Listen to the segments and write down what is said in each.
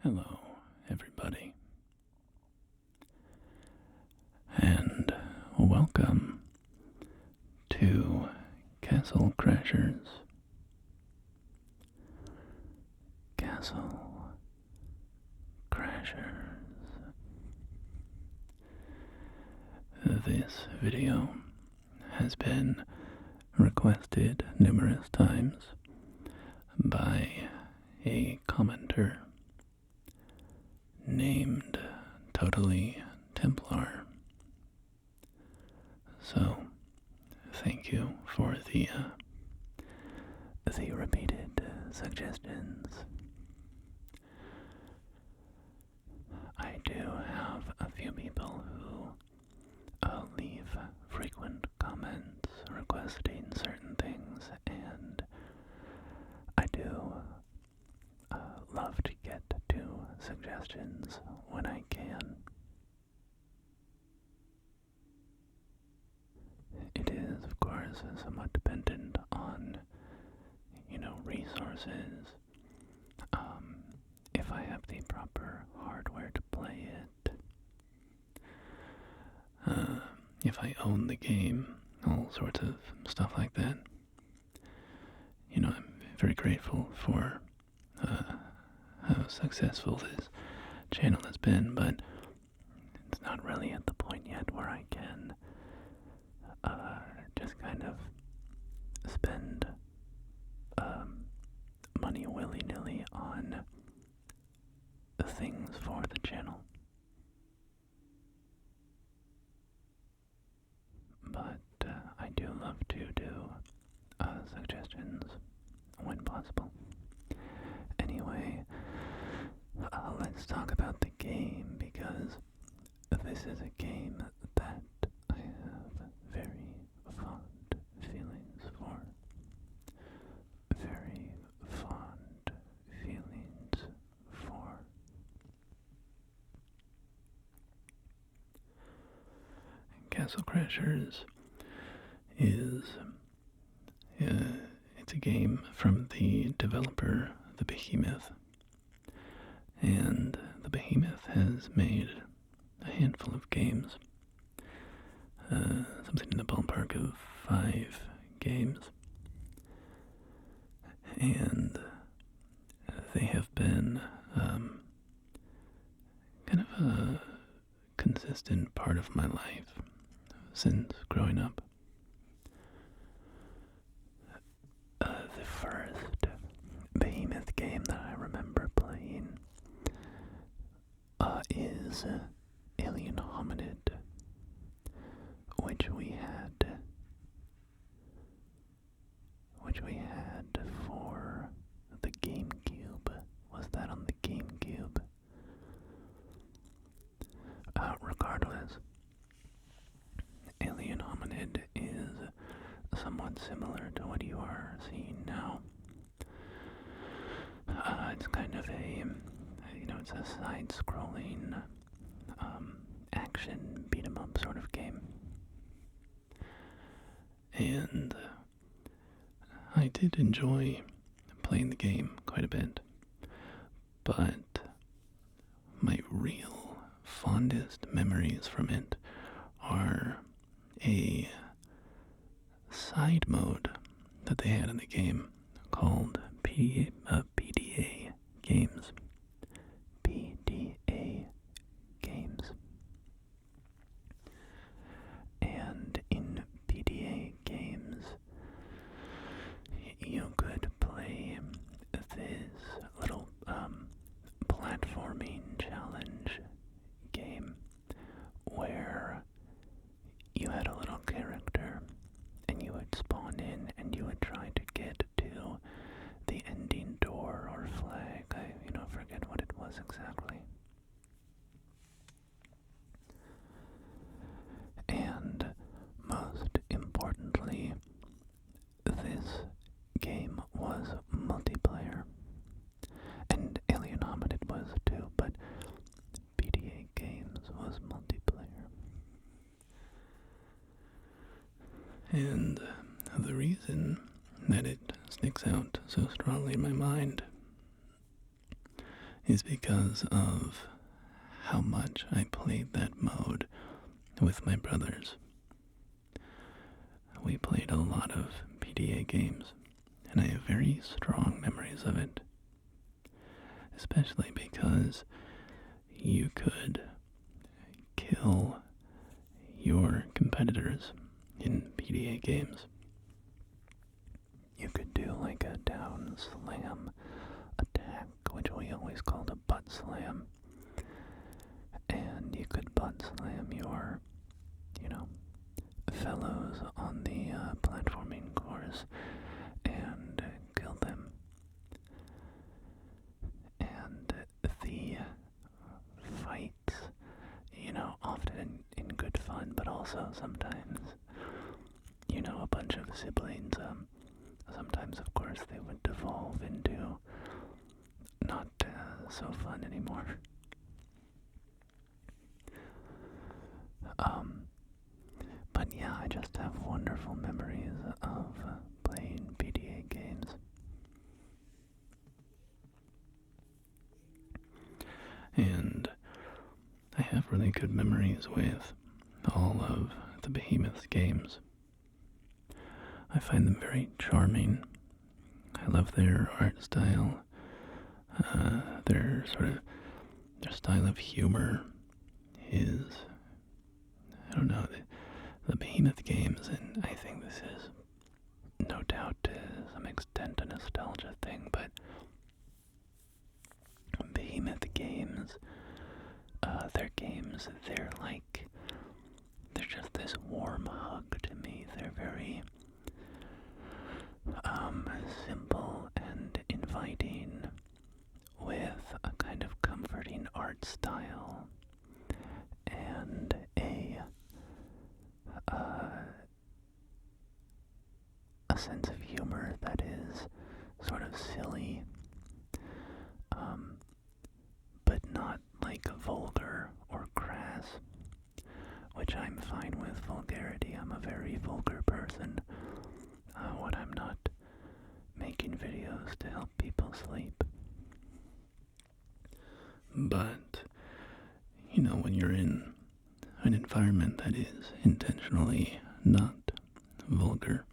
Hello, everybody, and welcome to Castle Crashers. Castle Crashers. This video has been requested numerous times by a commenter named Totally Templar. So, thank you for the repeated suggestions. I do have a few people who leave frequent comments requesting certain things, and I do love to get to suggestions when I can. It is, of course, somewhat dependent on, resources. If I have the proper hardware to play it, if I own the game, all sorts of stuff like that. I'm very grateful for how successful this channel has been, but it's not really at the point yet where I can just kind of spend money willy-nilly on things for the channel. But I do love to do suggestions when possible. Anyway, let's talk about the game, because this is a game that I have very fond feelings for. Very fond feelings for. Castle Crashers is it's a game from the developer, the Behemoth, and the Behemoth has made a handful of games, something in the ballpark of 5 games, and they have been kind of a consistent part of my life since growing up. The first Behemoth game that I remember playing is Alien Hominid, which we had for the GameCube. Was that on the GameCube? Regardless, Alien Hominid is somewhat similar to what you are seeing now. It's kind of it's a side-scrolling action beat-em-up sort of game. And I did enjoy playing the game quite a bit, but my real fondest memories from it are a side mode that they had in the game called PDA games. PDA games. And in PDA games, you could play this little platforming challenge game where you had a little character and you would spawn in and you would try to get to the ending door or flag. I forget what it was exactly. And most importantly, this game was multiplayer. And Alien Hominid was too, but PDA games was multiplayer. And the reason that it sticks out so strongly in my mind is because of how much I played that mode with my brothers. We played a lot of PDA games, and I have very strong memories of it, especially because you could kill your competitors in PDA games. You could do like a down slam attack, which we always called a butt slam, and you could butt slam your, fellows on the platforming course and kill them. And the fights, often in good fun, but also sometimes, a bunch of siblings, sometimes, of course, they would devolve into not so fun anymore. But yeah, I just have wonderful memories of playing PDA games. And I have really good memories with all of the Behemoth games. I find them very charming. I love their art style, their style of humor is, I don't know, the Behemoth games, and I think this is no doubt to some extent a nostalgia thing, but Behemoth games, they're just this warm hug to me. They're very simple and inviting, with a kind of comforting art style and a sense of humor that is sort of silly, but not like vulgar or crass, which I'm fine with vulgarity. I'm a very vulgar person when I'm not making videos to help people sleep. But, when you're in an environment that is intentionally not vulgar,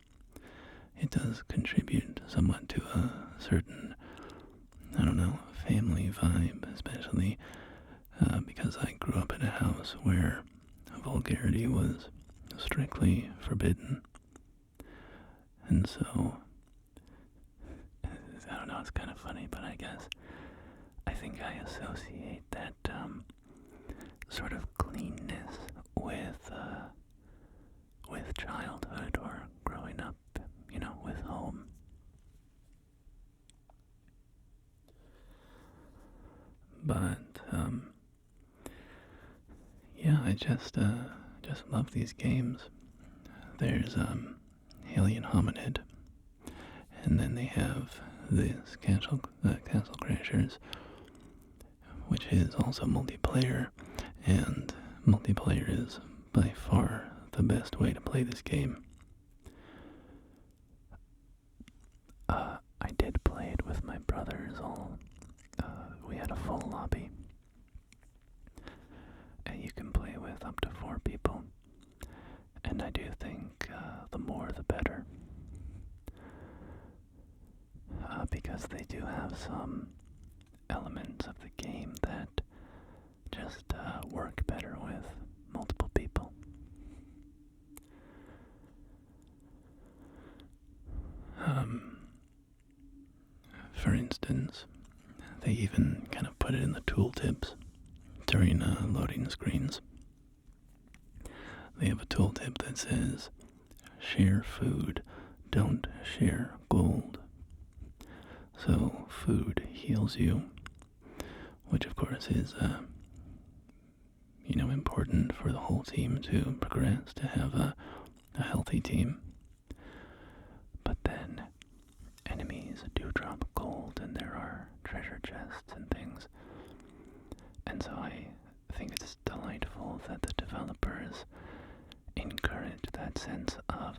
it does contribute somewhat to a certain, family vibe, especially because I grew up in a house where vulgarity was strictly forbidden. And so, I don't know, it's kind of funny, but I think I associate that sort of cleanness with childhood or growing up, with home. But yeah, I just love these games. There's Alien Hominid, and then they have this Castle Crashers, which is also multiplayer, and multiplayer is by far the best way to play this game. I did play it with my brothers. We had a full lobby, and you can play with up to 4 people. And I do think the more the better, because they do have some elements of the game that just work better with multiple people. For instance, they even kind of put it in the tooltips during loading screens. They have a tooltip that says, "Share food, don't share gold." So food heals you, which of course is, important for the whole team to progress, to have a healthy team. But then enemies do drop gold, and there are treasure chests and things. And so I think it's delightful that the developers encourage that sense of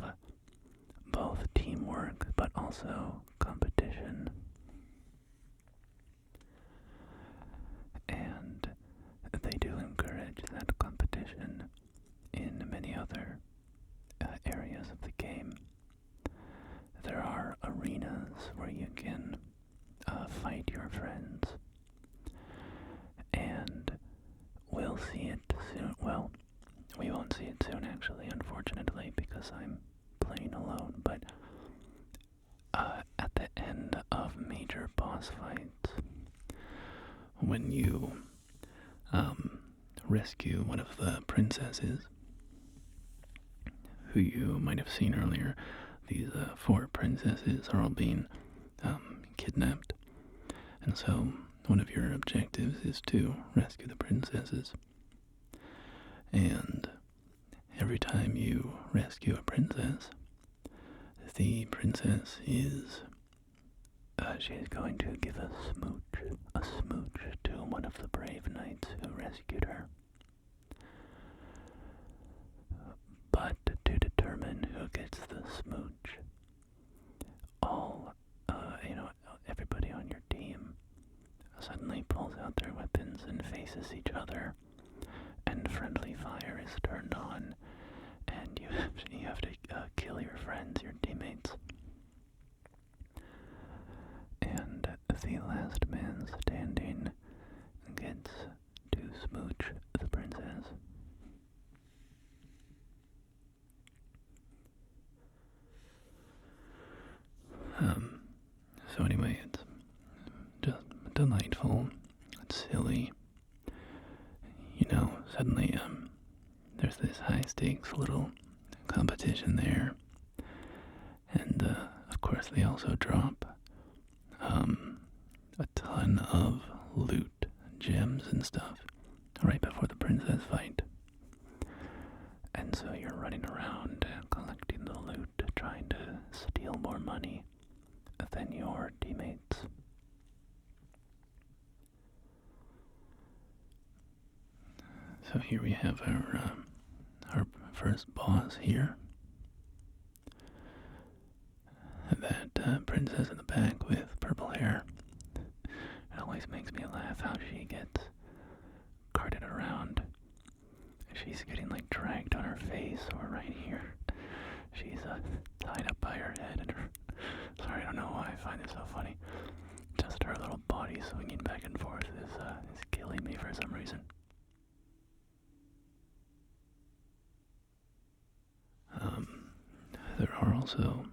both teamwork but also competition. we'll see it soon. Well, we won't see it soon, actually, unfortunately, because I'm playing alone. But at the end of major boss fights, when you rescue one of the princesses, who you might have seen earlier, these 4 princesses are all being kidnapped. And so one of your objectives is to rescue the princesses. And every time you rescue a princess, the princess is she's going to give a smooch to one of the brave knights who rescued her. But to determine who gets the smooch, everybody on your team suddenly pulls out their weapons and faces each other, and friendly fire is turned on, and you have to kill your friends, your teammates. And the last man standing gets to smooch the princess. So anyway, it's just delightful. It's silly. Suddenly, there's this high-stakes little competition there. And, of course, they also drop a ton of loot, gems and stuff, right before the princess fight. And so you're running around collecting the loot, trying to steal more money than your teammates. So here we have our first boss here. That princess in the back with purple hair. It always makes me laugh how she gets carted around. She's getting like dragged on her face, or right here. She's tied up by her head, and sorry, I don't know why I find it so funny. Just her little body swinging back and forth is killing me for some reason. There are also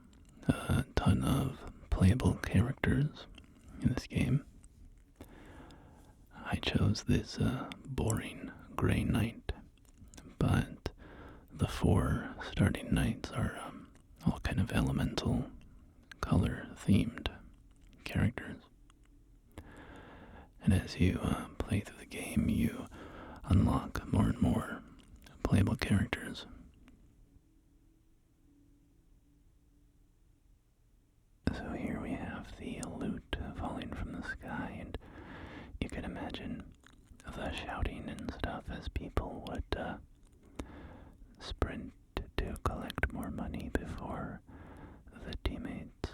a ton of playable characters in this game. I chose this boring gray knight, but the 4 starting knights are all kind of elemental, color-themed characters. And as you play through the game, you unlock more and more playable characters. So here we have the loot falling from the sky, and you can imagine the shouting and stuff as people would sprint to collect more money before the teammates.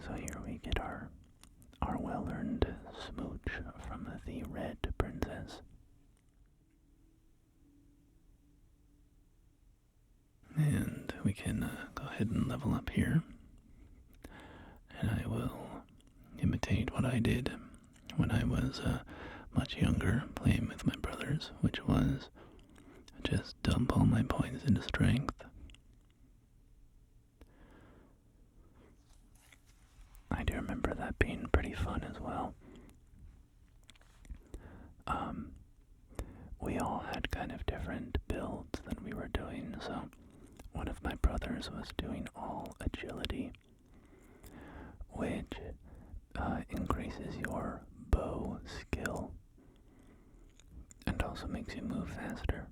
So here we get our well-earned smooch from the red princess. And we can go ahead and level up here. And I will imitate what I did when I was much younger, playing with my brothers, which was just dump all my points into strength. I do remember that being pretty fun as well. We all had kind of different builds that we were doing, so one of my brothers was doing all agility, which increases your bow skill and also makes you move faster.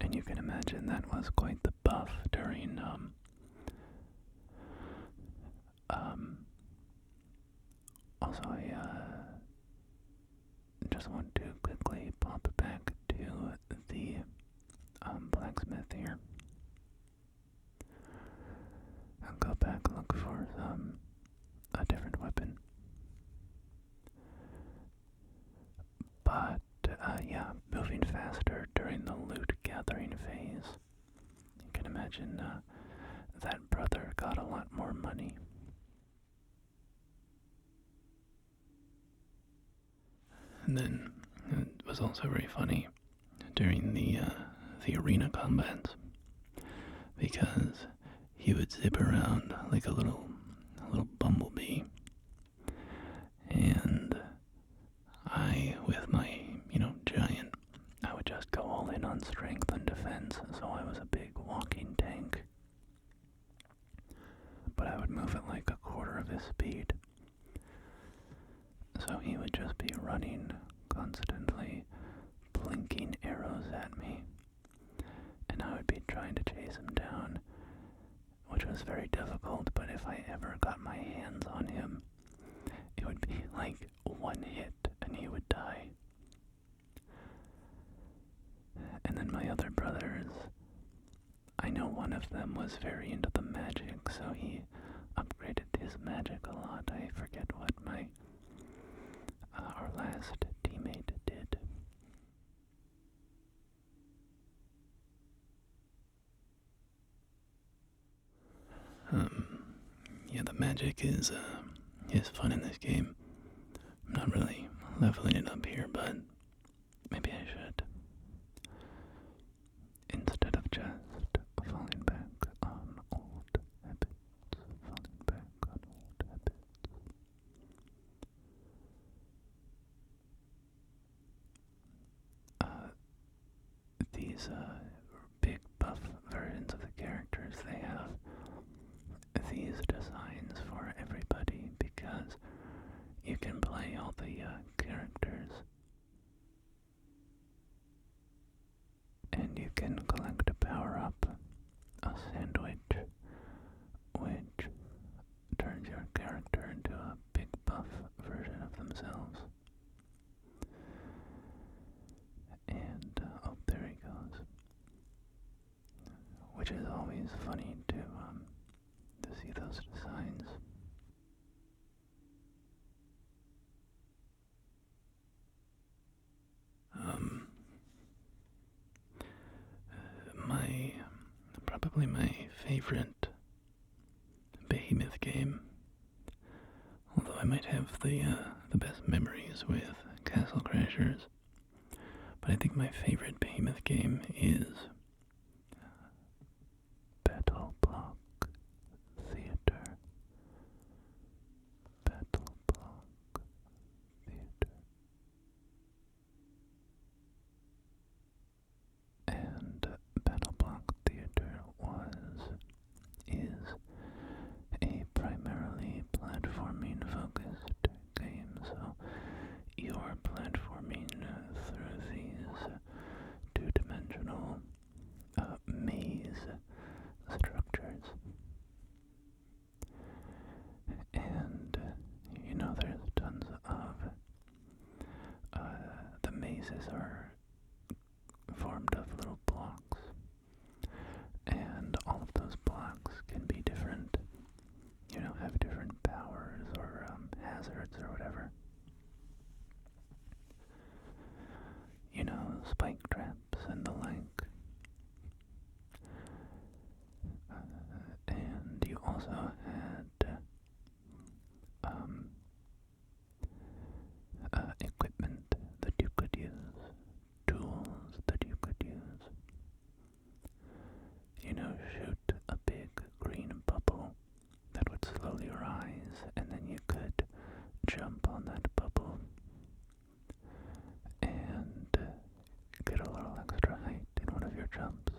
And you can imagine that was quite the buff during also I just want to quickly pop back to the blacksmith here. I'll go back and look for a different weapon. But yeah, moving faster during the loot gathering phase. You can imagine that brother got a lot more money. And then it was also very funny during the arena combats, because he would zip around like a little bumblebee, and I, with my, giant, I would just go all in on strength and defense, so I was a big walking tank. But I would move at like a quarter of his speed. So he would just be running constantly, blinking arrows at me, and I would be trying to chase him down, which was very difficult, but if I ever got my hands on him, it would be like one hit and he would die. And then my other brothers, I know one of them was very into the magic, so he upgraded his magic a lot. I forget what our last teammate did. Yeah, the magic is fun in this game. I'm not really leveling it up here, but maybe I should. Instead of just falling back on old habits, falling back on old habits. These big buff versions of the characters, they have these designs for everybody because you can play all the characters and you can collect a power-up, a sandwich, which turns your character into a big buff version of themselves. And, oh, there he goes. Which is always funny to see those designs. Probably my favorite Behemoth game, although I might have the best memories with Castle Crashers, but I think my favorite Behemoth game is Battleblock Theater. Battleblock Theater. And Battleblock Theater is a primarily platforming focused game, so you're platforming through these two-dimensional maze structures. And, there's tons of, the mazes are formed of little blocks, and all of those blocks can be different, have different powers or hazards or whatever. Spike traps and the like. And you also had equipment that you could use, tools that you could use. Shoot a big green bubble that would slowly rise, and then you could jump on that bubble and get a little extra height in one of your jumps.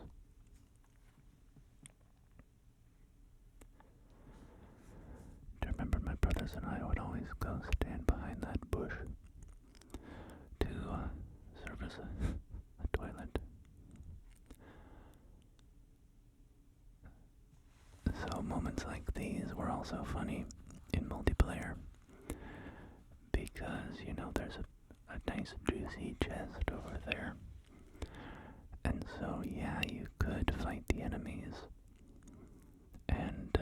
Do you remember my brothers and I would always go stand behind that bush to service a toilet? So moments like these were also funny in multiplayer because, there's a nice juicy chest over there. And so, yeah, you could fight the enemies and,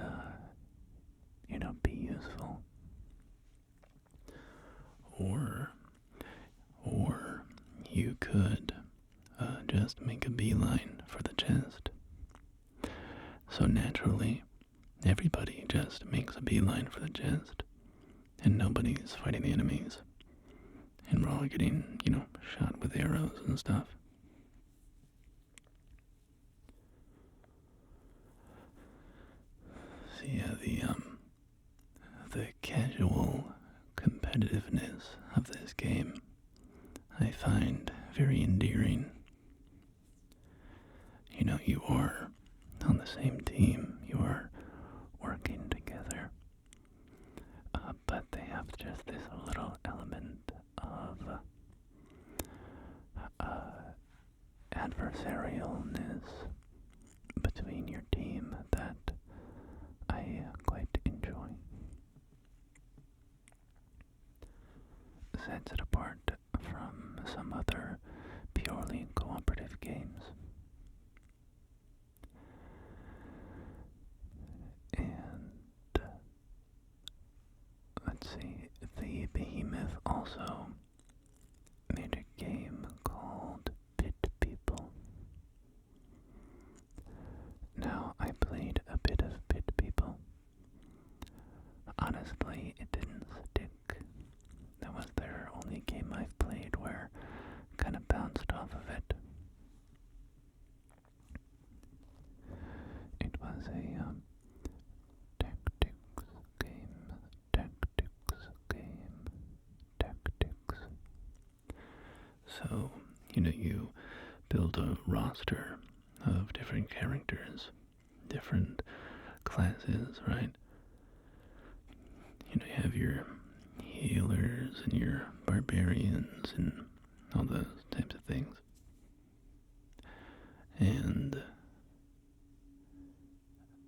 be useful. Or you could just make a beeline for the chest. So naturally, everybody just makes a beeline for the chest, and nobody's fighting the enemies. And we're all getting, shot with arrows and stuff. So yeah, the casual competitiveness of this game I find very endearing. You are on the same team, you are working together, but they have just this little element of adversarialness between your team that I quite enjoy. Sets it apart from some other purely cooperative games. And let's see, the Behemoth also made a game called Pit People. Now, I played a bit of Pit People. Honestly, it didn't stick. That was their only game I've played where I kind of bounced off of it. It was a tactics game. So, you build a roster of different characters, different classes, right? You have your healers and your barbarians and all those types of things. And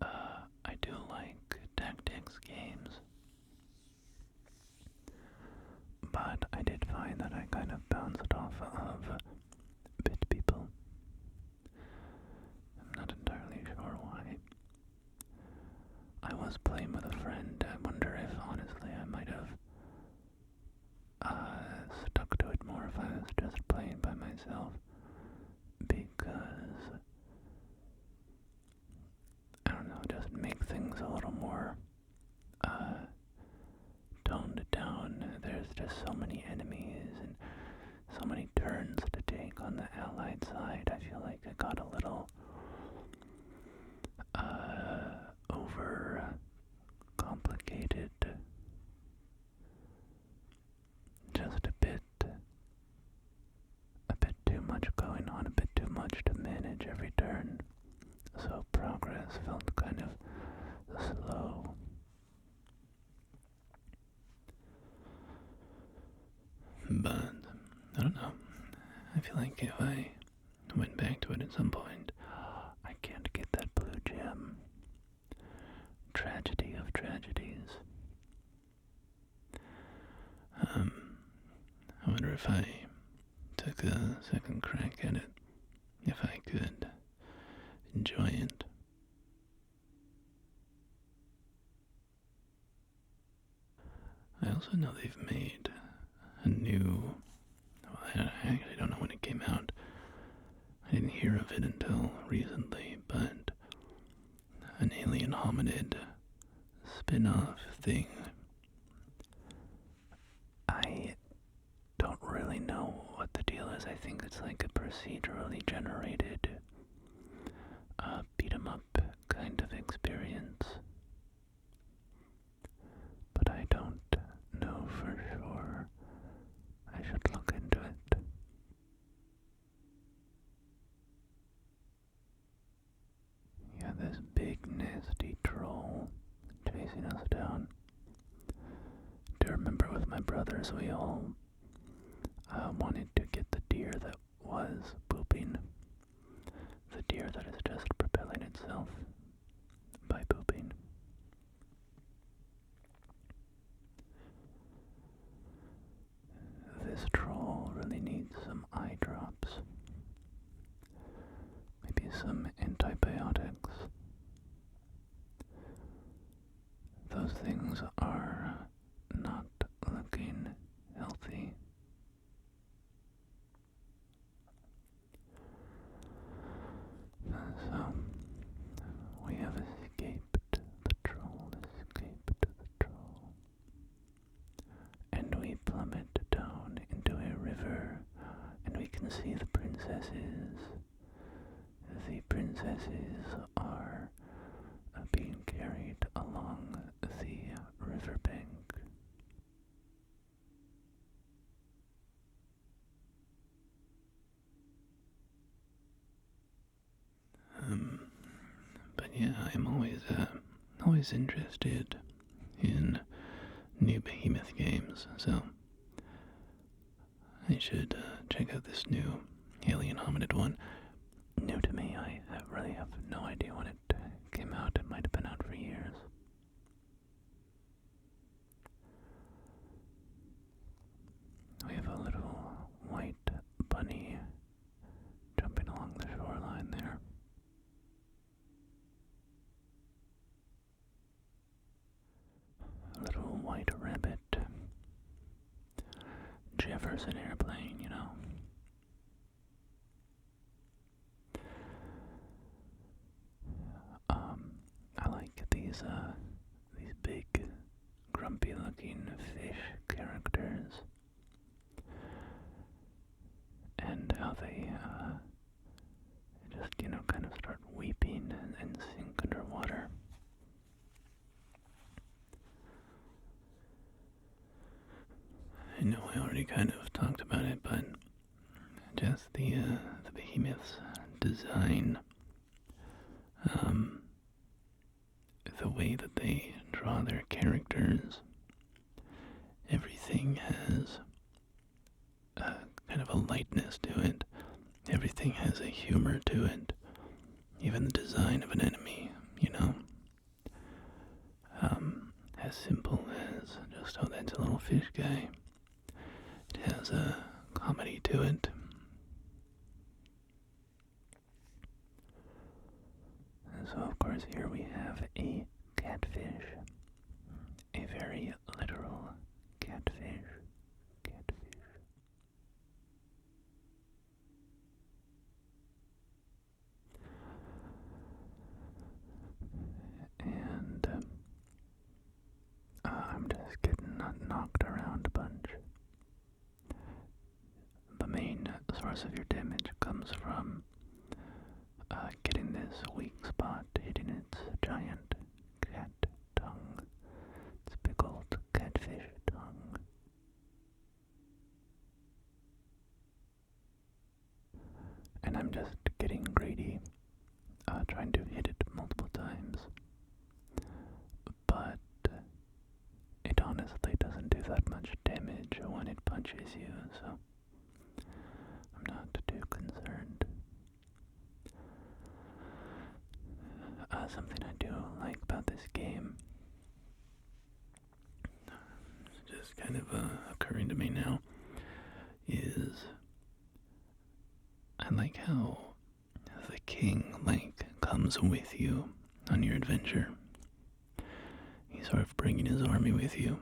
I do like tactics games, but I did find that I kind of bounced off of Pit People. I'm not entirely sure why. I was playing with a friend. I wonder if, honestly, I might have stuck to it more if I was just playing by myself, because I don't know, just make things a little more toned down. There's just so many enemies and so many turns to take on the allied side. I feel like it got a little over complicated. Just a bit too much going on, a bit too much to manage every turn. So progress felt kind of slow. But, I don't know. I feel like if I went back to it at some point, I can't get that blue gem. Tragedy of tragedies. I wonder if I took a second crack at it, if I could enjoy it. I also know they've made a new, I actually don't know when it came out. I didn't hear of it until recently, but an Alien Hominid spin-off thing. I don't really know what the deal is. I think it's like a procedurally generated beat 'em up kind of experience, but I don't know for sure. I should look into it. Yeah, this big nasty troll chasing us down. Do you remember with my brothers we all wanted to get the deer that was pooping? The deer that is just propelling itself by pooping. This troll really needs some eye drops. Maybe some antibiotics. Those things are not looking healthy. yeah, I'm always interested in new Behemoth games, so I should check out this new Alien Hominid one. New to me, I really have no idea when it came out. It might have been out for years. We have a little white bunny jumping along the shoreline there. A little white rabbit. Jefferson airplane, you know. I like these big, grumpy-looking fish characters, and how they just, kind of start weeping and sink underwater. I know I already kind of talked about it, but just the Behemoth's design, the way that they draw their characters, everything has kind of a lightness to it. Everything has a humor to it. Even the design of an enemy, as simple as just, oh, that's a little fish guy. It has a comedy to it. And so, of course, here we have a catfish. A very literal catfish. And I'm just getting knocked around a bunch. The main source of your damage comes from getting this weak spot, hitting its giant cat tongue. Its big old catfish tongue. And I'm just getting greedy, trying to hit it multiple times. But it honestly doesn't do that much damage when it punches you, so I'm not too concerned. Something I do like about this game, just kind of occurring to me now, is I like how the king, comes with you on your adventure. He's sort of bringing his army with you.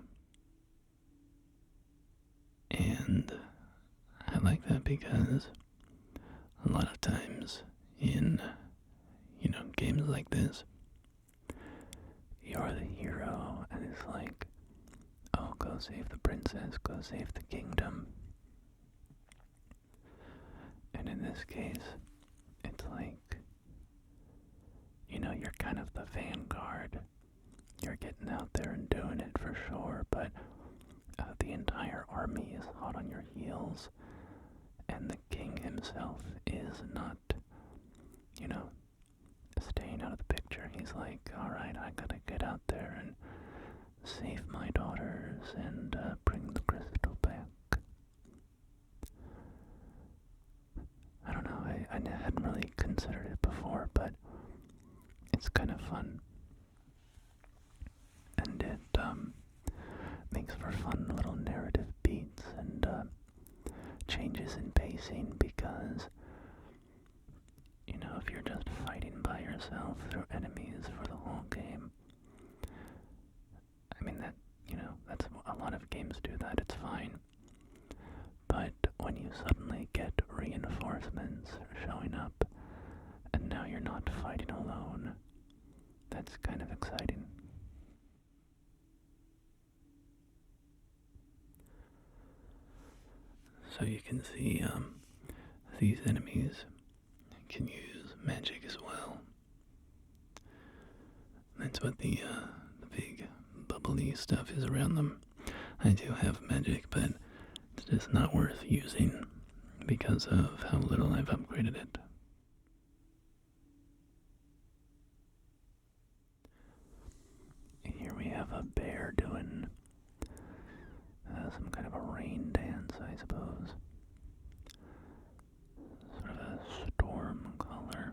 And I like that because a lot of times in, games like this, you're the hero and it's like, oh, go save the princess, go save the kingdom. And in this case, it's like, you're kind of the vanguard. You're getting out there and doing it for sure, but the entire army is hot on your heels, and the king himself is not, staying out of the picture. He's like, alright, I gotta get out there and save my daughters and bring the crystal back. I don't know, I hadn't really considered it before, but it's kind of fun. And it makes for fun little narrative beats and changes in pacing because, if you're just fighting by yourself through enemies for the whole game, I mean, that's a lot of games do that, it's fine. But when you suddenly get reinforcements showing up, and now you're not fighting alone, that's kind of exciting. So you can see these enemies can use magic as well. That's what the big bubbly stuff is around them. I do have magic, but it's just not worth using because of how little I've upgraded it. bear doing some kind of a rain dance, I suppose. Sort of a storm color.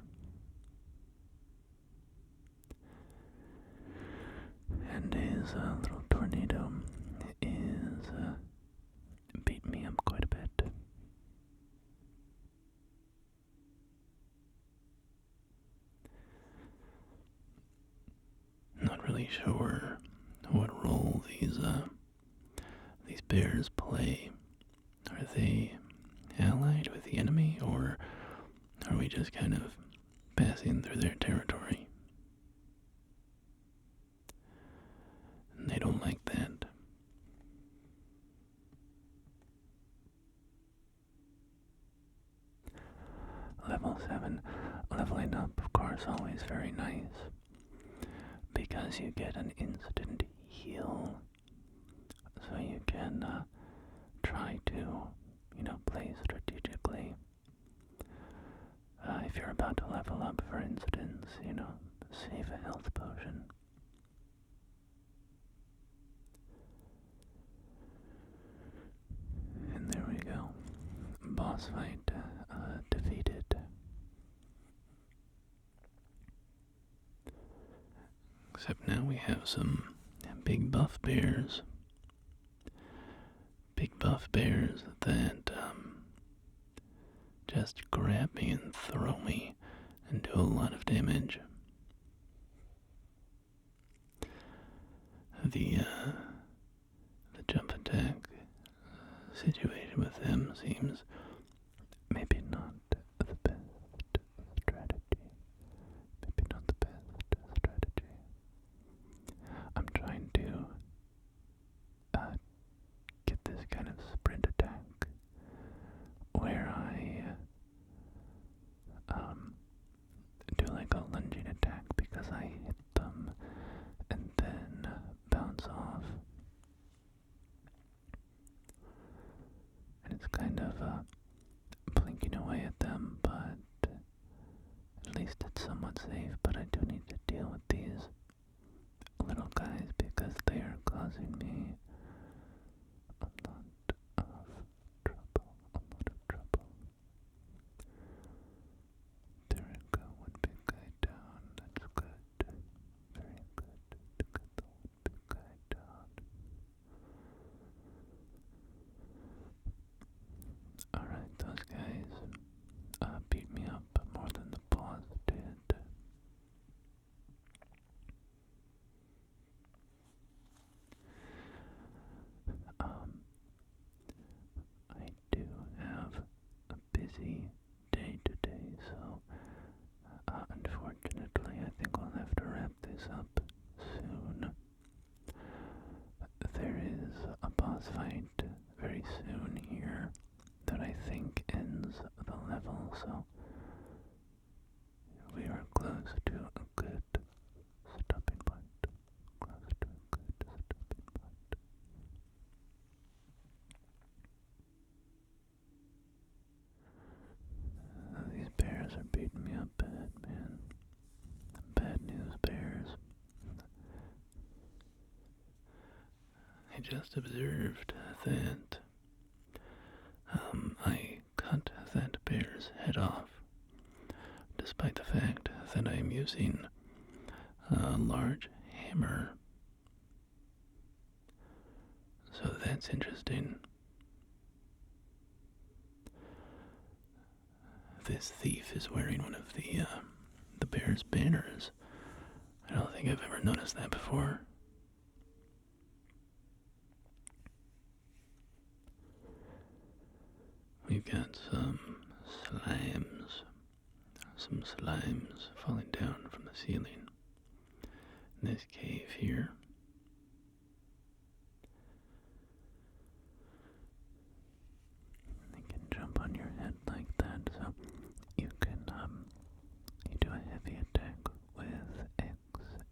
And his little tornado is beating me up quite a bit. Not really sure what role these bears play. Are they allied with the enemy, or are we just kind of passing through their territory? And they don't like that. Level 7. Leveling up, of course, always very nice, because you get an instant heal, so you can try to, play strategically. If you're about to level up, for instance, save a health potion. And there we go. Boss fight defeated. Except now we have some big buff bears. Big buff bears that just grab me and throw me and do a lot of damage. The jump attack situation with them seems maybe not the best strategy. Maybe not the best strategy. I'm trying to get this kind of sprint attack where I do like a lunging attack because I hit them and then bounce off. And it's kind of blinking away at them, but at least it's somewhat safe. But I do need to deal with these little guys because they are causing me a lot of trouble. There we go, one big guy down, that's good, very good, to get the one big guy down. Alright, those guys beat me up more than the boss did. I do have a busy day today, so unfortunately I think we'll have to wrap this up soon. There is a boss fight very soon here that I think ends the level, so we are close to a good stopping point. Close to a good stopping point. These bears are beating me up bad, man. Bad news, bears. I just observed that I cut that bear's head off, despite the fact that I am using a large hammer. So that's interesting. This thief is wearing one of the bear's banners. I don't think I've ever noticed that before. We've got some slimes falling down from the ceiling in this cave here. They can jump on your head like that, so you can you do a heavy attack with X,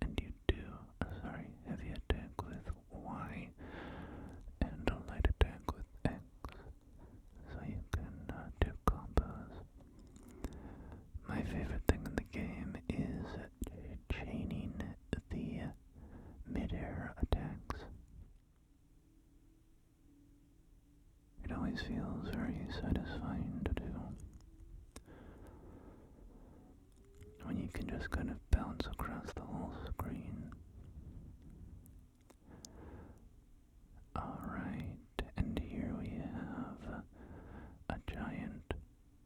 and you do heavy attack with Y, and a light attack with X, so you can do combos. My favorite thing in the game is chaining the mid always feels very satisfying to do. When you can just kind of bounce across the whole screen. Alright, and here we have a giant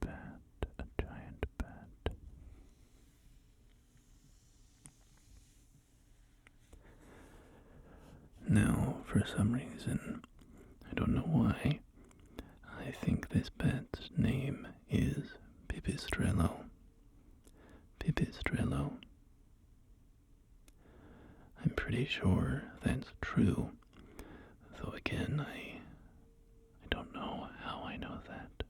bat, a giant bat. Now, for some reason, I don't know why, I think this bat's name is Pipistrello. Pipistrello. I'm pretty sure that's true, though again, I don't know how I know that.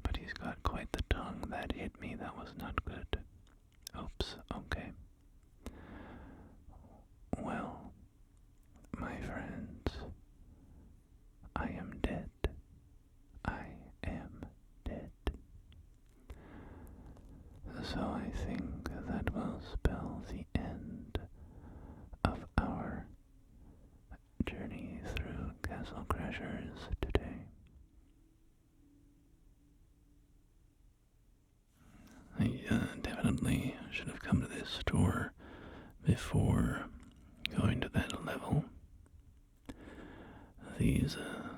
But he's got quite the tongue. That hit me. That was not good. Oops, okay. Well, my friends, I am dead. I am dead. So I think that will spell the end of our journey through Castle Crashers today. I definitely should have come to this store before going to that level.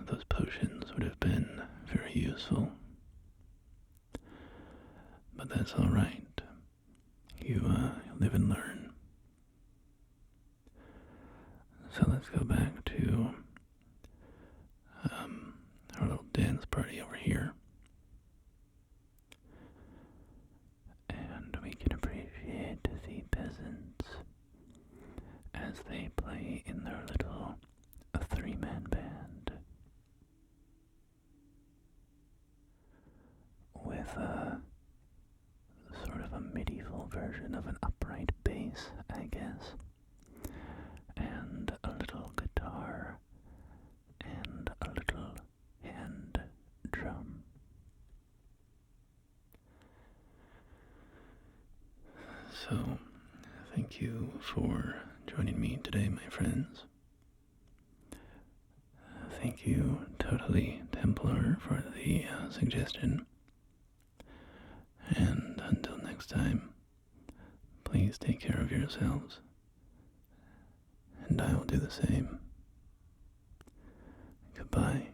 Those potions would have been very useful. But that's alright. You live and learn. So let's go back to our little dance party over here. And we can appreciate the peasants as they play in their little three-man band with a sort of a medieval version of an upright bass, I guess, and a little guitar and a little hand drum. So, thank you for joining me today, my friends. Thank you, Totally Templar, for the suggestion. And until next time, please take care of yourselves. And I will do the same. Goodbye.